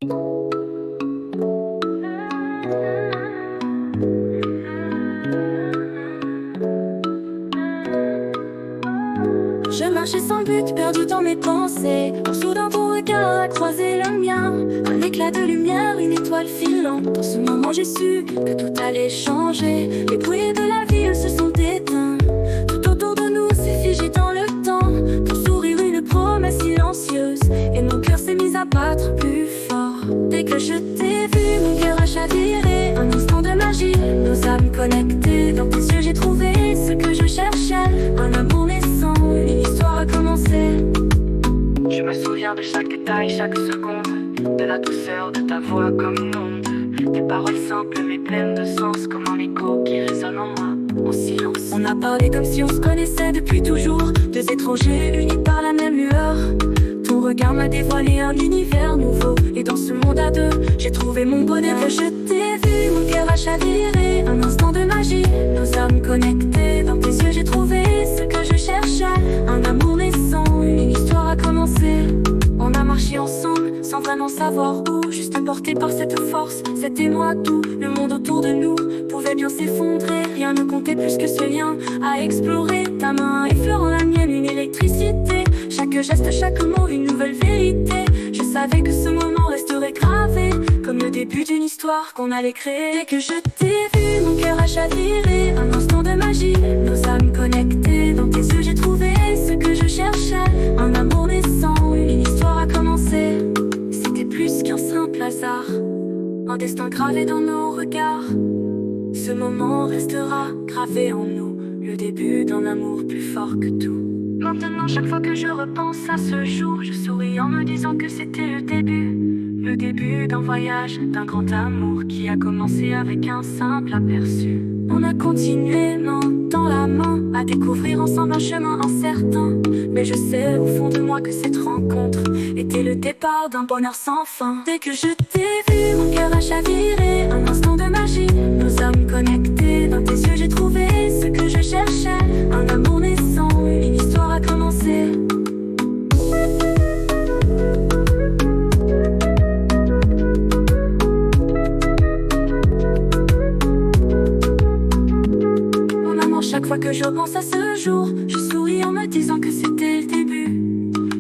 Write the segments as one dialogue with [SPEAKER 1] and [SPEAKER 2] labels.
[SPEAKER 1] Je marchais sans but, perdu dans mes pensées. Quand soudain ton regard a croisé le mien. Un éclat de lumière, une étoile filante. Dans ce moment j'ai su que tout allait changer. Les bruits de la ville se sont éteints. Tout autour de nous s'est figé dans le temps. Ton sourire, une promesse silencieuse. Et mon cœur s'est mis à battre plus fort. Dès que je t'ai vu, mon cœur a chaviré. Un instant de magie, nos âmes connectées. Dans tes yeux j'ai trouvé ce que je cherchais. Un amour naissant, une histoire a commencé.
[SPEAKER 2] Je me souviens de chaque détail, chaque seconde. De la douceur de ta voix comme une onde. Des paroles simples mais pleines de sens. Comme un écho qui résonne en moi, en silence.
[SPEAKER 1] On a parlé comme si on se connaissait depuis toujours. Deux étrangers unis par la même lueur. Ton regard m'a dévoilé un univers nouveau. Et dans ce monde à deux, j'ai trouvé mon bonheur. Que je t'ai vu, mon cœur a chaviré. Un instant de magie, nos âmes connectées. Dans tes yeux j'ai trouvé ce que je cherchais. Un amour naissant, une histoire a commencé. On a marché ensemble, sans vraiment savoir où. Juste porté par cette force, cet émoi tout. Le monde autour de nous pouvait bien s'effondrer. Rien ne comptait plus que ce lien à explorer. Ta main effleurant la mienne, une électricité. Chaque geste, chaque mot, une nouvelle vérité. Je savais que ce moment resterait gravé, comme le début d'une histoire qu'on allait créer. Dès que je t'ai vu, mon cœur a chaviré. Un instant de magie, nos âmes connectées. Dans tes yeux j'ai trouvé ce que je cherchais. Un amour naissant, une histoire a commencé. C'était plus qu'un simple hasard, un destin gravé dans nos regards. Ce moment restera gravé en nous, le début d'un amour plus fort que tout. Maintenant chaque fois que je repense à ce jour, je souris en me disant que c'était le début d'un voyage, d'un grand amour qui a commencé avec un simple aperçu. On a continué main dans la main, à découvrir ensemble un chemin incertain. Mais je sais au fond de moi que cette rencontre était le départ d'un bonheur sans fin. Dès que je t'ai vu, mon cœur a chaviré. Un instant de magie, nos âmes connectées. Dans tes yeux j'ai trouvé ce que je cherchais. Un amour naissant, une histoire a commencé. Chaque fois que je repense à ce jour, je souris en me disant que c'était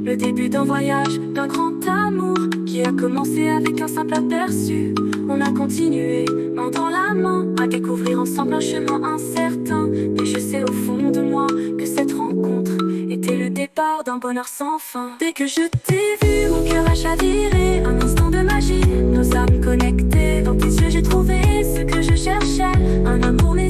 [SPEAKER 1] le début d'un voyage, d'un grand amour qui a commencé avec un simple aperçu. On a continué, main dans la main, à découvrir ensemble un chemin incertain. Et je sais au fond de moi que cette rencontre était le départ d'un bonheur sans fin. Dès que je t'ai vu, mon cœur a chaviré. Un instant de magie, nos âmes connectées. Dans tes yeux j'ai trouvé ce que je cherchais. Un amour naissant,